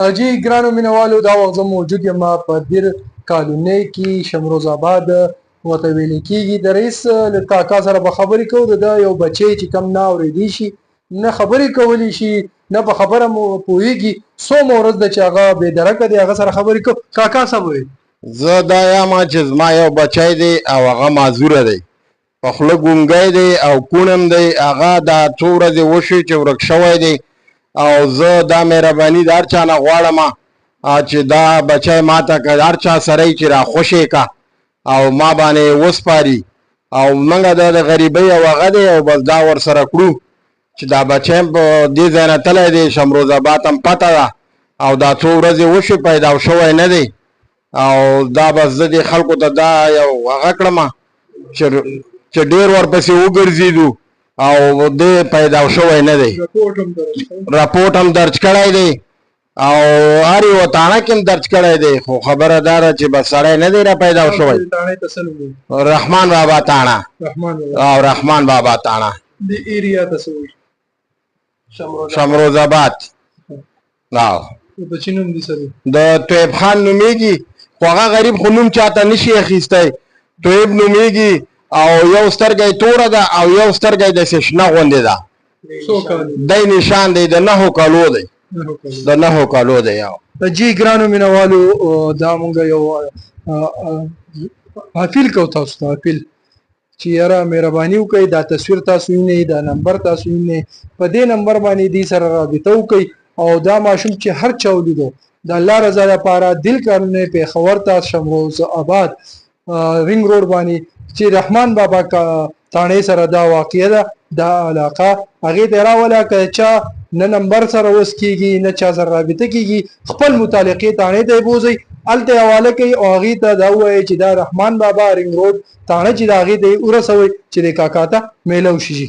جی ګرانو مینوالو دا وخت زه موجود یم په دیر کالونۍ کې شمروز آباد ورته ویل کېږي. د رئیس له کاکا سره به خبرې کوو. د ده یو بچی چې کم نه اورېدی شي، نه خبرې کولی شي، نه په خبره مو پوهېږي. څومره ورځ ده چې هغه بېدرکه دی، هغه سره خبرې کوو. کاکا صاحب وایي زه دا یم چې زما یو بچی دی او هغه معذوره دی، په خوله ګونګی دی او کوڼم دی. هغه دا څو ورځې وشوې چې ورک شوی دی او زه دا مهرباني د هر چا نه غواړم چې دا بچی ما ته که هر چا سره چې را خوشې کا او ما باندې وسپاري او موږ د غریبۍ او هغه دی او بس دا ورسره کړو چې دا بچی په دې ځای نه تللی دی. شمروز آباد هم پته ده او دا څو ورځې وشوې پیدا شوی نه دی او دا بس زه دې خلکو ته دا یو هغه کړم چې ډېر ورپسې وګرځېدو او دې پیدا شوی نه دی. رپورټ هم درج کړی دی او هر یوه تاڼه کې هم درج کړی دی، خو خبره دا ده چې بس سړی نه دی را پیدا شوی. رحمان بابا تاڼه او رحمان بابا تاڼه شمروز آباد. د طیب خان نومیږي، خو هغه غریب خو نوم چاته نشي اخیستی. طیب نومیږي او یو سترګی توره ده او یو سترګی داسې شنه غوندې ده. دی نشان دی د 9 کالو دی، د 9 کالو دی. جی ګرانو مینوالو دا مونږ یو اپیل کوو تاسو ته، اپیل چې یاره مهرباني وکړئ، دا تصویر تاسو وینئ، دا نمبر تاسو وینئ، په دې نمبر باندې دې سره رابطه وکړئ او دا ماشوم چې هر چا ولیدو د الله رضا لپاره دل کارونه پېښور ته شمروز آباد رینګ روډ باندې چې رحمان بابا تاڼې سره دا واقع ده، دا علاقه هغې ته راوله. که چا نه نمبر سره وس کېږي، نه چا سره رابطه کېږي، خپل متعلقې تاڼې ته یې بوځئ، هلته یې حواله کوي او هغې ته دا ووایئ چې دا رحمان بابا رینګ روډ تاڼه چې د هغې ته یې ورسوئ چې د کاکا ته میله وشي.